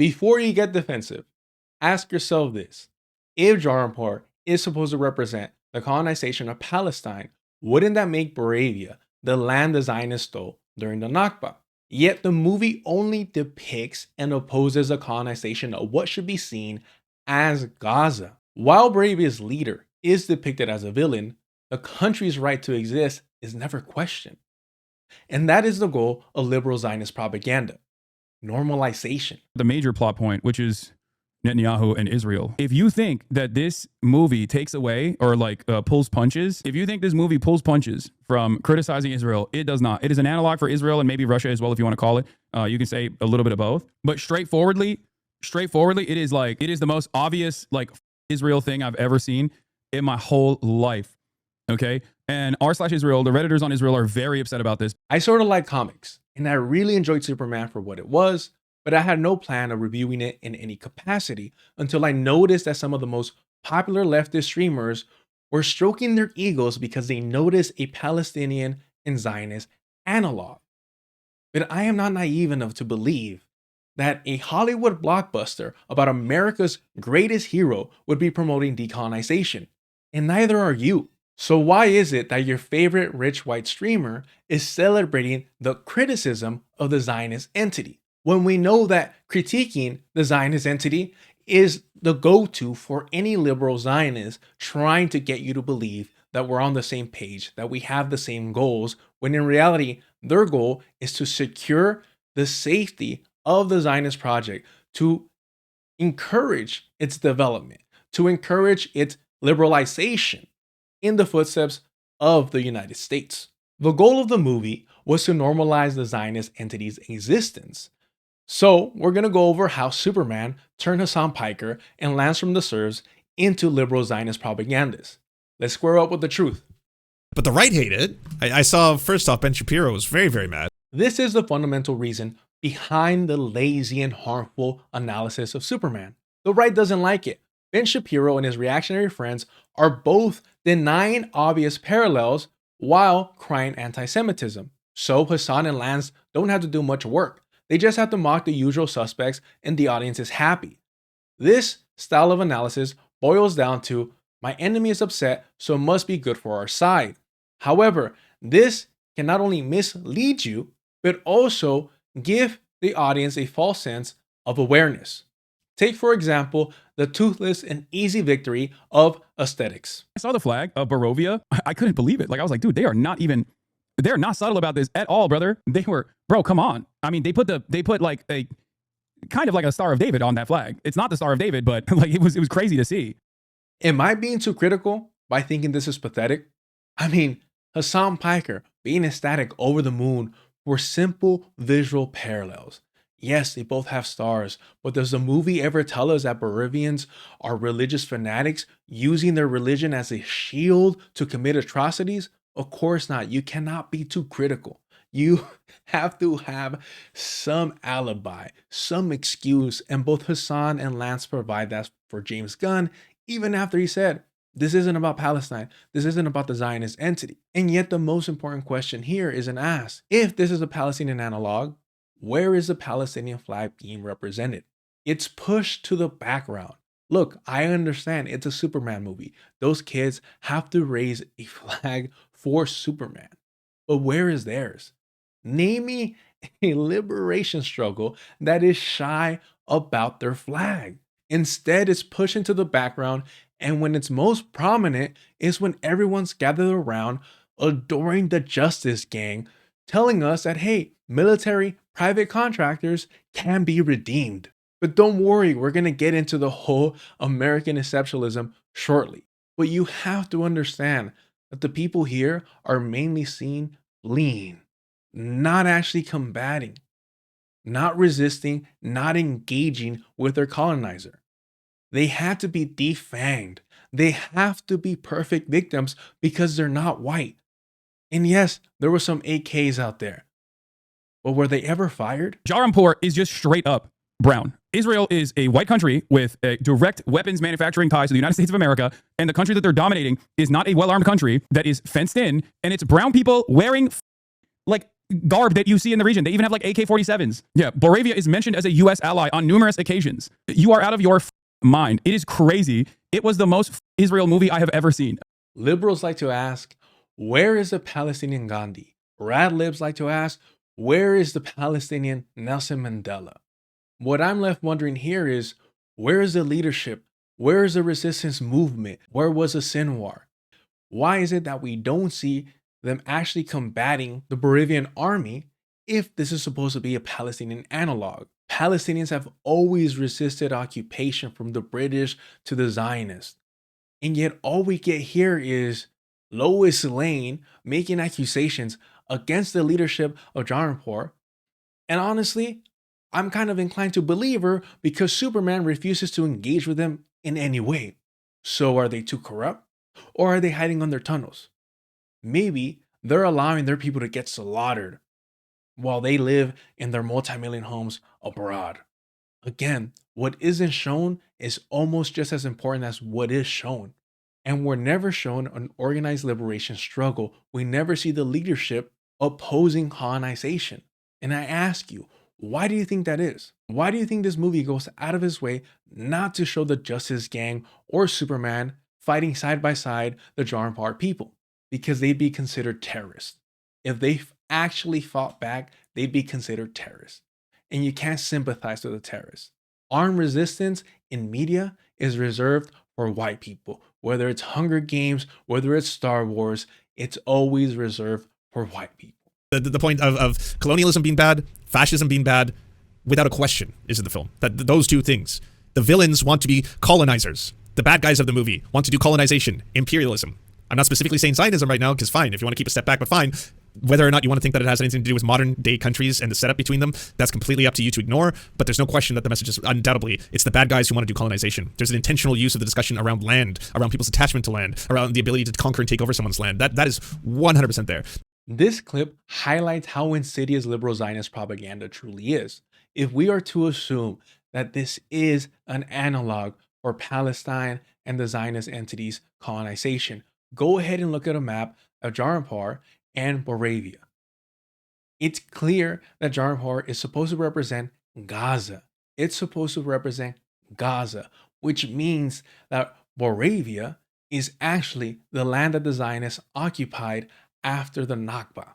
Before you get defensive, ask yourself this. If Jaranpur is supposed to represent the colonization of Palestine, wouldn't that make Moravia the land the Zionists stole during the Nakba? Yet the movie only depicts and opposes the colonization of what should be seen as Gaza. While Moravia's leader is depicted as a villain, the country's right to exist is never questioned. And that is the goal of liberal Zionist propaganda: normalization. The major plot point, which is Netanyahu and Israel. If you think that this movie takes away or pulls punches, if you think this movie pulls punches from criticizing Israel, it does not. It is an analog for Israel and maybe Russia as well, if you want to call it. You can say a little bit of both. But straightforwardly, it is the most obvious Israel thing I've ever seen in my whole life. Okay, and r/Israel, the Redditors on Israel are very upset about this. I sort of like comics, and I really enjoyed Superman for what it was, but I had no plan of reviewing it in any capacity until I noticed that some of the most popular leftist streamers were stroking their egos because they noticed a Palestinian and Zionist analog. But I am not naive enough to believe that a Hollywood blockbuster about America's greatest hero would be promoting decolonization, and neither are you. So why is it that your favorite rich white streamer is celebrating the criticism of the Zionist entity, when we know that critiquing the Zionist entity is the go-to for any liberal Zionist trying to get you to believe that we're on the same page, that we have the same goals, when in reality, their goal is to secure the safety of the Zionist project, to encourage its development, to encourage its liberalization in the footsteps of the United States. The goal of the movie was to normalize the Zionist entity's existence. So we're going to go over how Superman turned Hasan Piker and Lance from the Serfs into liberal Zionist propagandists. Let's square up with the truth. But the right hate it. I saw, first off, Ben Shapiro was very, very mad. This is the fundamental reason behind the lazy and harmful analysis of Superman. The right doesn't like it. Ben Shapiro and his reactionary friends are both denying obvious parallels while crying anti-Semitism. So Hasan and Lance don't have to do much work. They just have to mock the usual suspects and the audience is happy. This style of analysis boils down to, my enemy is upset, so it must be good for our side. However, this can not only mislead you, but also give the audience a false sense of awareness. Take, for example, the toothless and easy victory of aesthetics. I saw the flag of Barovia. I couldn't believe it. I was like, dude, they're not subtle about this at all, brother. Bro, come on. I mean, they put like a kind of like a Star of David on that flag. It's not the Star of David, but it was crazy to see. Am I being too critical by thinking this is pathetic? I mean, Hasan Piker being ecstatic over the moon for simple visual parallels. Yes, they both have stars, but does the movie ever tell us that Bolivians are religious fanatics using their religion as a shield to commit atrocities? Of course not. You cannot be too critical. You have to have some alibi, some excuse, and both Hasan and Lance provide that for James Gunn, even after he said, this isn't about Palestine. This isn't about the Zionist entity. And yet the most important question here isn't asked. If this is a Palestinian analog, where is the Palestinian flag being represented? It's pushed to the background. Look, I understand it's a Superman movie. Those kids have to raise a flag for Superman. But where is theirs? Name me a liberation struggle that is shy about their flag. Instead, it's pushed into the background, and when it's most prominent is when everyone's gathered around adoring the Justice Gang, telling us that, hey, military private contractors can be redeemed. But don't worry, we're going to get into the whole American exceptionalism shortly. But you have to understand that the people here are mainly seen fleeing, not actually combating, not resisting, not engaging with their colonizer. They had to be defanged. They have to be perfect victims because they're not white. And yes, there were some AKs out there. But were they ever fired? Jaranpur is just straight up brown. Israel is a white country with a direct weapons manufacturing ties to the United States of America, and the country that they're dominating is not a well-armed country that is fenced in, and it's brown people wearing garb that you see in the region. They even have like AK-47s. Yeah, Moravia is mentioned as a U.S. ally on numerous occasions. You are out of your mind. It is crazy. It was the most Israel movie I have ever seen. Liberals like to ask, where is the Palestinian Gandhi? Rad libs like to ask, where is the Palestinian Nelson Mandela? What I'm left wondering here is, where is the leadership? Where is the resistance movement? Where was the Sinwar? Why is it that we don't see them actually combating the Bolivian army if this is supposed to be a Palestinian analog? Palestinians have always resisted occupation from the British to the Zionists. And yet all we get here is Lois Lane making accusations against the leadership of Jaranpur. And honestly, I'm kind of inclined to believe her because Superman refuses to engage with them in any way. So are they too corrupt? Or are they hiding on their tunnels? Maybe they're allowing their people to get slaughtered while they live in their multi-million homes abroad. Again, what isn't shown is almost just as important as what is shown. And we're never shown an organized liberation struggle. We never see the leadership opposing colonization. And I ask you, why do you think that is? Why do you think this movie goes out of its way not to show the Justice Gang or Superman fighting side by side the Jaranpur people? Because they'd be considered terrorists. If they actually fought back, they'd be considered terrorists. And you can't sympathize with the terrorists. Armed resistance in media is reserved for white people. Whether it's Hunger Games, whether it's Star Wars, it's always reserved for white people. The point of colonialism being bad, fascism being bad, without a question, is in the film. That those two things. The villains want to be colonizers. The bad guys of the movie want to do colonization, imperialism. I'm not specifically saying Zionism right now, because fine, if you want to keep a step back, but fine. Whether or not you want to think that it has anything to do with modern day countries and the setup between them, that's completely up to you to ignore. But there's no question that the message is undoubtedly, it's the bad guys who want to do colonization. There's an intentional use of the discussion around land, around people's attachment to land, around the ability to conquer and take over someone's land. That is 100% there. This clip highlights how insidious liberal Zionist propaganda truly is. If we are to assume that this is an analog for Palestine and the Zionist entities' colonization, go ahead and look at a map of Jaranpur and Moravia. It's clear that Jaranpur is supposed to represent Gaza. It's supposed to represent Gaza, which means that Moravia is actually the land that the Zionists occupied after the Nakba.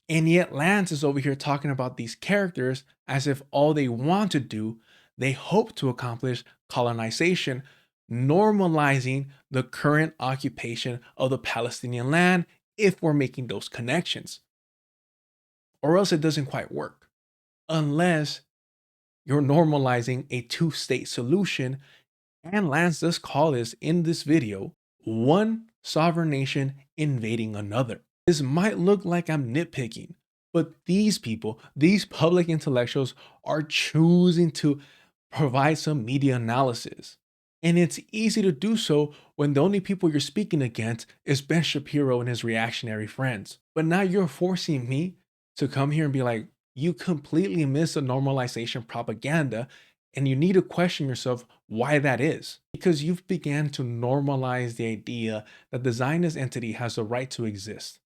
And yet Lance is over here talking about these characters as if all they want to do, they hope to accomplish colonization, normalizing the current occupation of the Palestinian land if we're making those connections. Or else it doesn't quite work. Unless you're normalizing a two-state solution, and Lance does call this in this video, one sovereign nation invading another. This might look like I'm nitpicking, but these people, these public intellectuals, are choosing to provide some media analysis. And it's easy to do so when the only people you're speaking against is Ben Shapiro and his reactionary friends. But now you're forcing me to come here and be like, you completely miss the normalization propaganda, and you need to question yourself why that is. Because you've began to normalize the idea that the Zionist entity has the right to exist.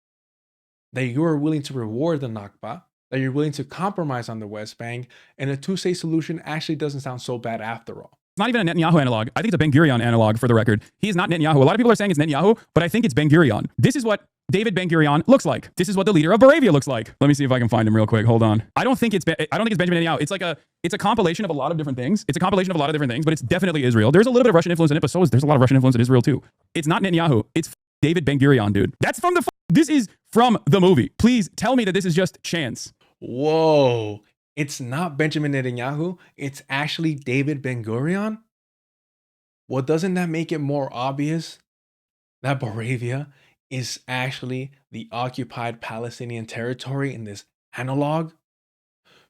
That you are willing to reward the Nakba, that you're willing to compromise on the West Bank, and a two-state solution actually doesn't sound so bad after all. It's not even a Netanyahu analog. I think it's a Ben-Gurion analog, for the record. He is not Netanyahu. A lot of people are saying it's Netanyahu, but I think it's Ben-Gurion. This is what David Ben-Gurion looks like. This is what the leader of Moravia looks like. Let me see if I can find him real quick. Hold on. I don't think it's Benjamin Netanyahu. It's a compilation of a lot of different things. But it's definitely Israel. There's a little bit of Russian influence in it, but there's a lot of Russian influence in Israel too. It's not Netanyahu. It's David Ben-Gurion, dude. That's from this is from the movie. Please tell me that this is just chance. Whoa. It's not Benjamin Netanyahu. It's actually David Ben-Gurion? Well, doesn't that make it more obvious that Moravia is actually the occupied Palestinian territory in this analog?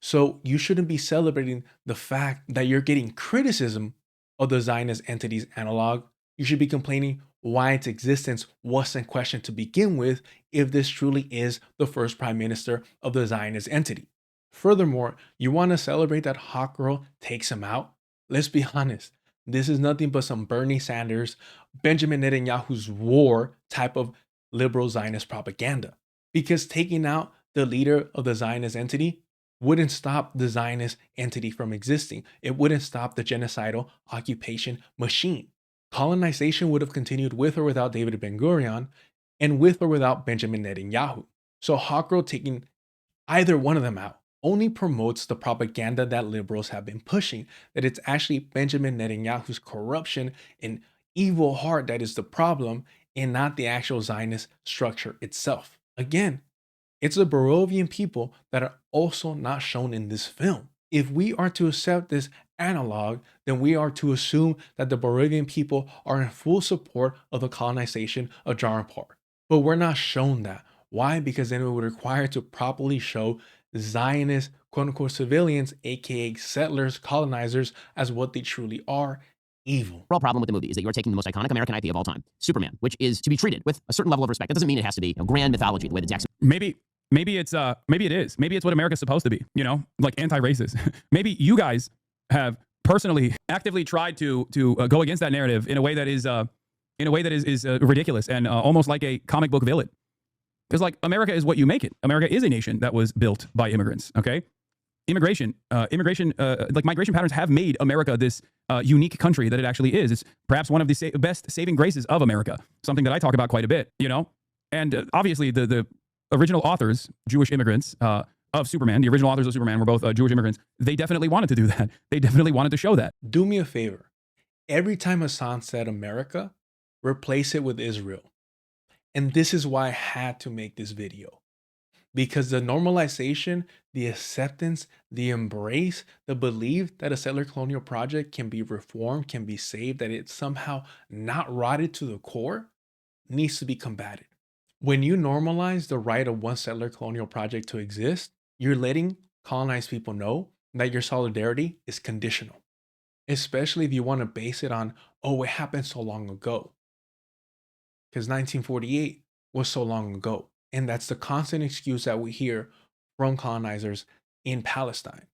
So you shouldn't be celebrating the fact that you're getting criticism of the Zionist entity's analog. You should be complaining why its existence wasn't questioned to begin with if this truly is the first prime minister of the Zionist entity. Furthermore, you want to celebrate that Hawk Girl takes him out? Let's be honest. This is nothing but some Bernie Sanders, Benjamin Netanyahu's war type of liberal Zionist propaganda. Because taking out the leader of the Zionist entity, wouldn't stop the Zionist entity from existing. It wouldn't stop the genocidal occupation machine. Colonization would have continued with or without David Ben-Gurion and with or without Benjamin Netanyahu. So Hawkgirl taking either one of them out only promotes the propaganda that liberals have been pushing, that it's actually Benjamin Netanyahu's corruption and evil heart that is the problem and not the actual Zionist structure itself. Again, it's the Barovian people that are also not shown in this film. If we are to accept this analog, then we are to assume that the Barovian people are in full support of the colonization of Jarapar. But we're not shown that. Why? Because then it would require to properly show Zionist, quote unquote, civilians, aka settlers, colonizers, as what they truly are, evil. The overall problem with the movie is that you are taking the most iconic American IP of all time, Superman, which is to be treated with a certain level of respect. That doesn't mean it has to be grand mythology, the way that Jackson. Maybe it is. Maybe it's what America's supposed to be, like anti-racist. Maybe you guys have personally actively tried to go against that narrative in a way that is ridiculous and almost like a comic book villain. Because like America is what you make it. America is a nation that was built by immigrants. Okay, migration patterns have made America this unique country that it actually is. It's perhaps one of the best saving graces of America. Something that I talk about quite a bit. And obviously the original authors, Jewish immigrants of Superman, the original authors of Superman were both Jewish immigrants. They definitely wanted to do that. They definitely wanted to show that. Do me a favor. Every time Hasan said America, replace it with Israel. And this is why I had to make this video. Because the normalization, the acceptance, the embrace, the belief that a settler colonial project can be reformed, can be saved, that it's somehow not rotted to the core, needs to be combated. When you normalize the right of one settler colonial project to exist, you're letting colonized people know that your solidarity is conditional. Especially if you want to base it on, oh, it happened so long ago. Because 1948 was so long ago. And that's the constant excuse that we hear from colonizers in Palestine.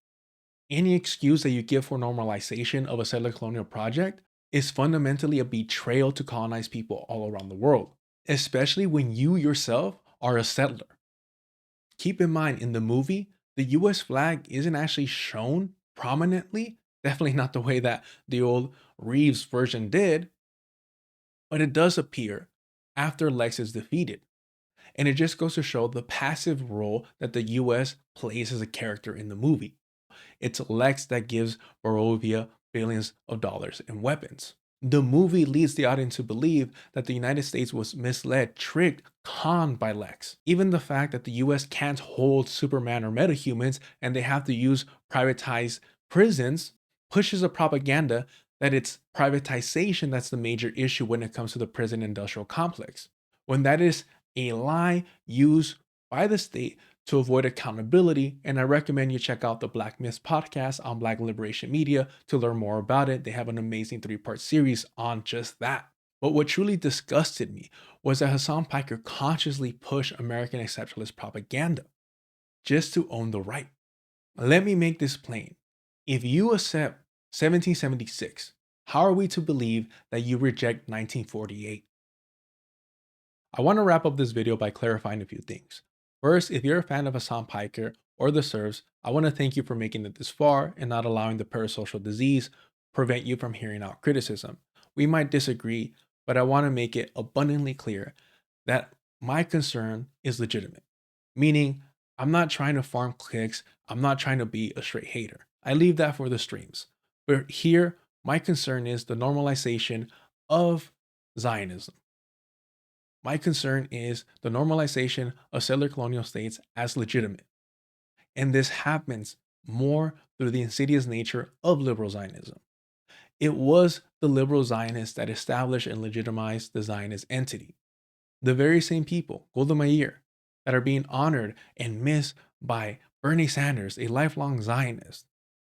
Any excuse that you give for normalization of a settler colonial project is fundamentally a betrayal to colonized people all around the world, especially when you yourself are a settler. Keep in mind, in the movie, the US flag isn't actually shown prominently, definitely not the way that the old Reeves version did, but it does appear after Lex is defeated. And it just goes to show the passive role that the US plays as a character in the movie. It's Lex that gives Barovia billions of dollars in weapons. The movie leads the audience to believe that the United States was misled, tricked, conned by Lex. Even the fact that the US can't hold Superman or metahumans and they have to use privatized prisons pushes a propaganda that it's privatization that's the major issue when it comes to the prison industrial complex. When that is a lie used by the state to avoid accountability, and I recommend you check out the Black Myths podcast on Black Liberation Media to learn more about it. They have an amazing 3-part series on just that. But what truly disgusted me was that Hasan Piker consciously pushed American exceptionalist propaganda just to own the right. Let me make this plain. If you accept 1776, how are we to believe that you reject 1948? I want to wrap up this video by clarifying a few things. First, if you're a fan of Hasan Piker or the Serfs, I want to thank you for making it this far and not allowing the parasocial disease prevent you from hearing out criticism. We might disagree, but I want to make it abundantly clear that my concern is legitimate. Meaning, I'm not trying to farm clicks, I'm not trying to be a straight hater. I leave that for the streams. But here, my concern is the normalization of Zionism. My concern is the normalization of settler colonial states as legitimate. And this happens more through the insidious nature of liberal Zionism. It was the liberal Zionists that established and legitimized the Zionist entity. The very same people, Golda Meir, that are being honored and missed by Bernie Sanders, a lifelong Zionist.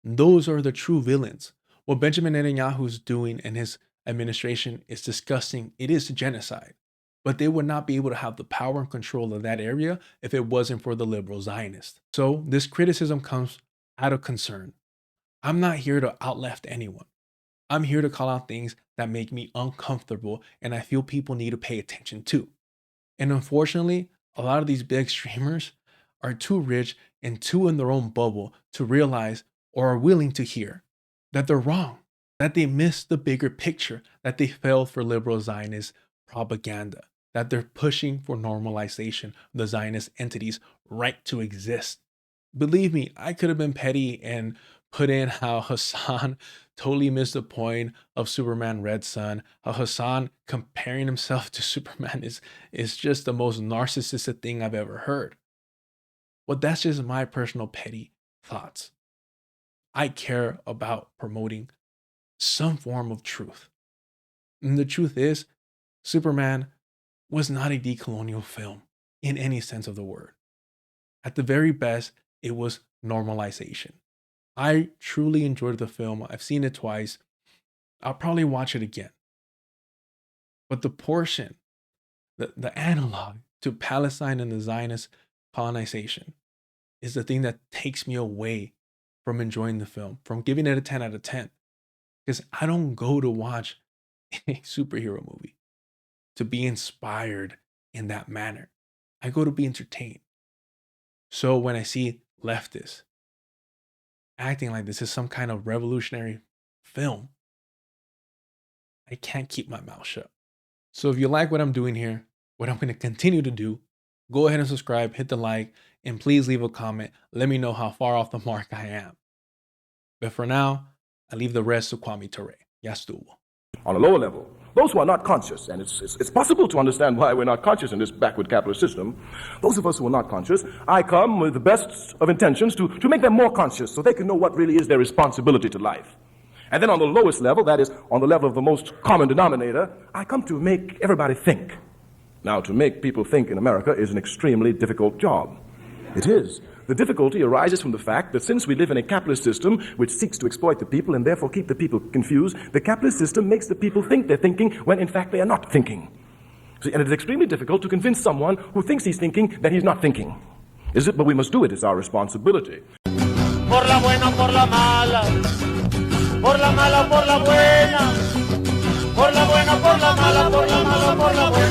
Those are the true villains. What Benjamin Netanyahu is doing and his administration is disgusting. It is genocide. But they would not be able to have the power and control of that area if it wasn't for the liberal Zionists. So this criticism comes out of concern. I'm not here to outleft anyone. I'm here to call out things that make me uncomfortable and I feel people need to pay attention to. And unfortunately, a lot of these big streamers are too rich and too in their own bubble to realize or are willing to hear that they're wrong, that they missed the bigger picture, that they fell for liberal Zionist propaganda, that they're pushing for normalization of the Zionist entity's right to exist. Believe me, I could have been petty and put in how Hasan totally missed the point of Superman Red Son, how Hasan comparing himself to Superman is just the most narcissistic thing I've ever heard. But that's just my personal petty thoughts. I care about promoting some form of truth. And the truth is, Superman was not a decolonial film in any sense of the word. At the very best, it was normalization. I truly enjoyed the film. I've seen it twice. I'll probably watch it again. But the portion, the analog to Palestine and the Zionist colonization is the thing that takes me away from enjoying the film, from giving it a 10 out of 10. Because I don't go to watch a superhero movie to be inspired in that manner. I go to be entertained. So when I see leftists acting like this is some kind of revolutionary film, I can't keep my mouth shut. So if you like what I'm doing here, what I'm going to continue to do, go ahead and subscribe, hit the like, and please leave a comment. Let me know how far off the mark I am. But for now, I leave the rest to Kwame Ture. Ya estuvo. On a lower level, those who are not conscious, and it's possible to understand why we're not conscious in this backward capitalist system, those of us who are not conscious, I come with the best of intentions to make them more conscious so they can know what really is their responsibility to life. And then on the lowest level, that is, on the level of the most common denominator, I come to make everybody think. Now, to make people think in America is an extremely difficult job. It is. The difficulty arises from the fact that since we live in a capitalist system which seeks to exploit the people and therefore keep the people confused, the capitalist system makes the people think they're thinking when in fact they are not thinking. See, and it is extremely difficult to convince someone who thinks he's thinking that he's not thinking. Is it? But we must do it. It's our responsibility. Por la buena, por la mala. Por la mala, por la buena. Por la buena, por la mala, por la mala, por la buena.